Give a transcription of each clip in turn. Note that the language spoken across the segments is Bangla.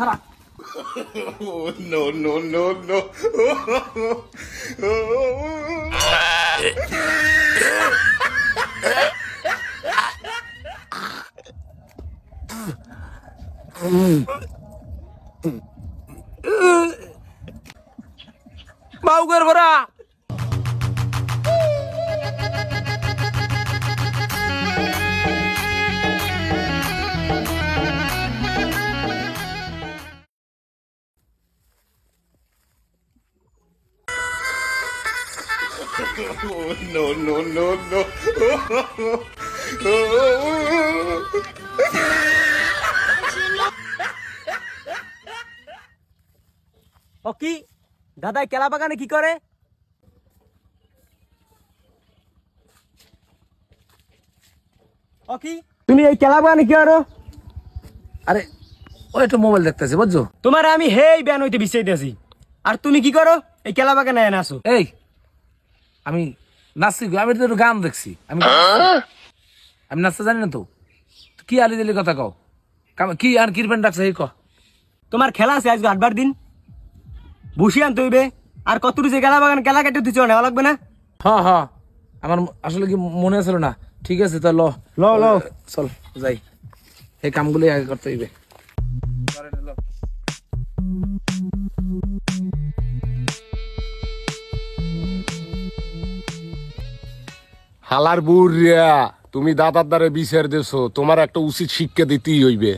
খারাপ No, no, no, no. বাউগের ভরা No, no, no, no. কি দাদা কেলা বাগানে কি করে? তুমি এই কেলা বাগানে কি করো? আরে ও একটু মোবাইল দেখতেছে বুঝছো? তোমার আমি হেই ব্যান হইতে বিছাইতেছি আর তুমি কি করো এই কেলা বাগানে নাচো? এই আমি নাচছি, আমি তো একটু গান দেখছি। আমি নাচতে জানি না তো। কি আলি দিলি কথা কও, কি আর কিরপেন ডাকছে এই ক। তোমার খেলা আছে আজকে 8বার দিন বসি আনতে হইবে আর কতটুকু যে কেলা বাগান কেলা কেটে দিচ্ছ নেওয়া লাগবে না? হ্যাঁ হ্যাঁ আমার আসলে কি মনে আছিল না। ঠিক আছে তা ল ল ল চল যাই, এই কামগুলি আগে করতে হইবে। হালার বুড়িয়া তুমি দাদার দ্বারে বিচার দেছো, তোমার একটা উচিত শিক্ষা দিতেই হইবে।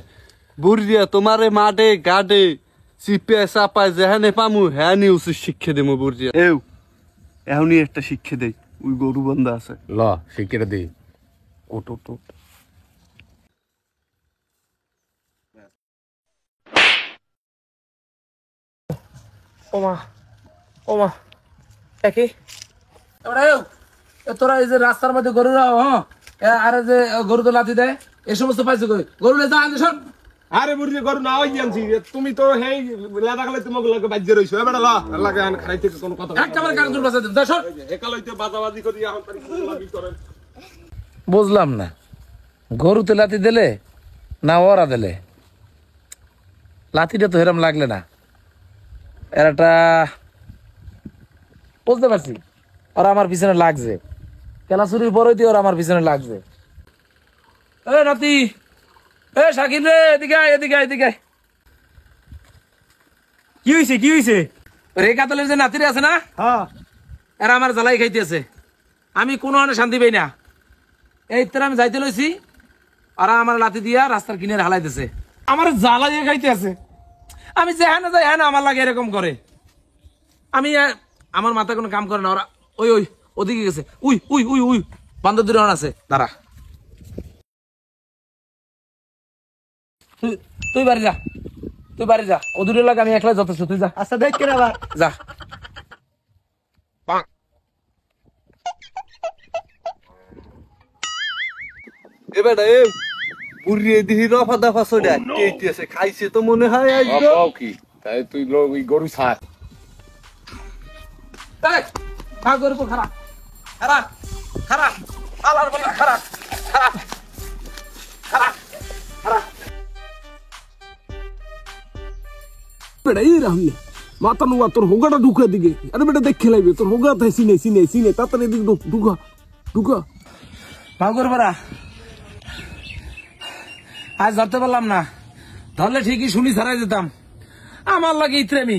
বুড়িয়া তোমারে মাঠে ঘাটে চিপে চাপায় যেখানে পামু হ্যাঁ উচিত শিক্ষা দেবো বুড়িয়া। এখনই একটা শিক্ষা দেই, ওই গরু বন্ধা আছে। ল শিক্ষা দিই। ওট ওট ওট। ওমা ওমা একই তোরা এই যে রাস্তার মধ্যে গরু আর যে গরু তো লাথি দেয় এই সমস্ত পাইছো গরু যা আনতে সব। আরে বুড়ি গরু না হই আনছি, তুমি তো হেই লাদা গলে তোমাকে লাগে বাজ্য রইছো। এবারে ল লাগে খাইতে কোনো কথা একবার কাগজ বাসা দেন যা সব। একালইতে বাজাবাজি করি এখন তারি লাগি করেন। বুঝলাম না গরুতে লাথি দিলে না ওরা দিলে? লাথিটা তো হেরাম লাগলে না। এরাটা বুঝতে পারছি ওরা আমার পিছনে লাগছে, কেলা চুরির বড়ই দিয়ে ওরা আমার পিছনে লাগছে। এ নাতি, এ শাকিল রে এদিকে এদিকে এদিকে। কি হয়েছে কি হয়েছে? রে কাতলের যে নাতিরে আছে না, হ্যাঁ এরা আমার জ্বালাই খাইতেছে। আমি কোনো আনে শান্তি পাই না। এই তোর আমি যাইতে লইছি, ওরা আমার লাথি দিয়া রাস্তার কিনারে হালাইতেছে, আমার জ্বালাইয়ে খাইতে আছে। আমি যে হ্যাঁ না যাই হ্যাঁ না আমার লাগে এরকম করে। আমি আমার মাথা কোনো কাম করে না। ওরা ওই ওই ওদিকে গেছে, উই উই উই উই বান্দর দূরে আছে। দাঁড়া তুই বাড়ি যা, তুই বাড়ি যা। ও দূরে লাগে আমি একলা যথেষ্ট, তুই যা। আচ্ছা দেখ কেন আবার যা। এবার বুড়িয়ে দিহি রফা দফা চলে আছে, খাইছে তো মনে হয় আজকে। কি তাই তুই ওই গরু ছাড়। গরু খারাপ খারাপ খারাপ আলার বলা খারাপ খারাপ খারাপ খারাপ। বেটা এই রাহনি মাথা নুয়া তোর হোগাটা ঢুকা দিকে। আরে বেটা দেখ খেলাইবে তোর হোগা তাই সিনে সিনে সিনে তাড়াতাড়ি এদিকে ঢুকা ঢুকা। ভাগর বেড়া আজ ধরতে পারলাম না, ধরলে ঠিকই শুনি ছাড়াই যেতাম। আমার লাগে ইত্রেমি।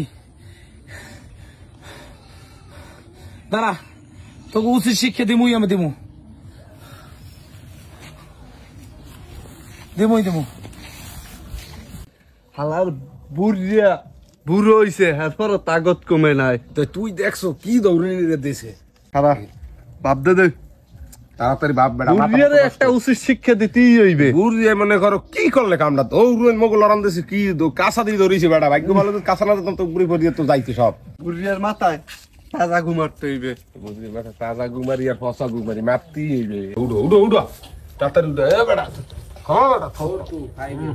দাঁড়া তোকে উচিত শিক্ষা দিমুই, আমি দিমু দিমুই দিমু। হালার বুড়িয়া বুড়ো হইছে এরপর তাগত কমে নাই। তো তুই দেখছো কি দৌড়ে দিছে। খারা বাপ দে দে তাড়াতাড়ি বাপ বেড়া বুড়িয়ারে একটা উচিত শিক্ষা দিতেই হইবে। বুড়িয়ে মনে করো কি করলে কামটা দৌড় মগল আরাম দিছে কি কাঁচা দিয়ে ধরিছে বেড়া। ভাগ্য ভালো তো কাঁচা না দিতাম তো বুড়ি পড়িয়ে তো যাইতে সব। বুড়িয়ার মাথায় তাজা ঘুমারতে হইবে। বুঝলি বেটা তাজা গুমারি আর ফসা গুমারি মারতি হইবে। উড়ো উড়ো উড়ো তাড়াতাড়ি উড়ো এ বেড়া। হ্যাঁ বেটা খবর তো খাইবে।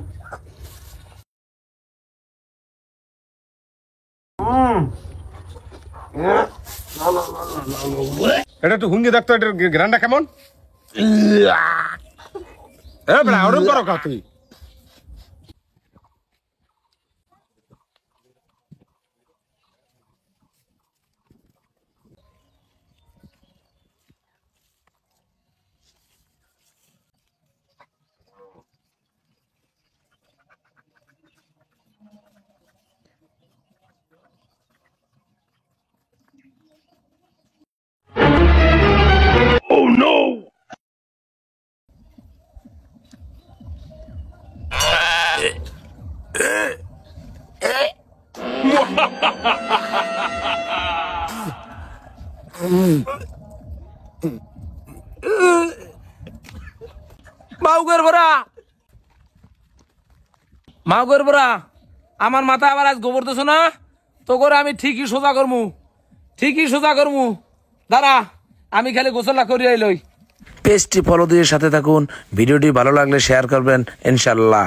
এটা তো হুঙ্গি দেখতো, এটার গ্রান্ডা কেমন? এ বেড়া ওরম করো কা তুই? মাউগের ভরা মাউগের ভরা আমার মাথা আবার আজ গোবর দিছো না তো করে আমি ঠিকই সোজা করমু দাঁড়া আমি খালি গোসলা করি আইলই। পেজটি ফলো দিয়ে সাথে থাকুন, ভিডিওটি ভালো লাগলে শেয়ার করবেন ইনশাল্লাহ।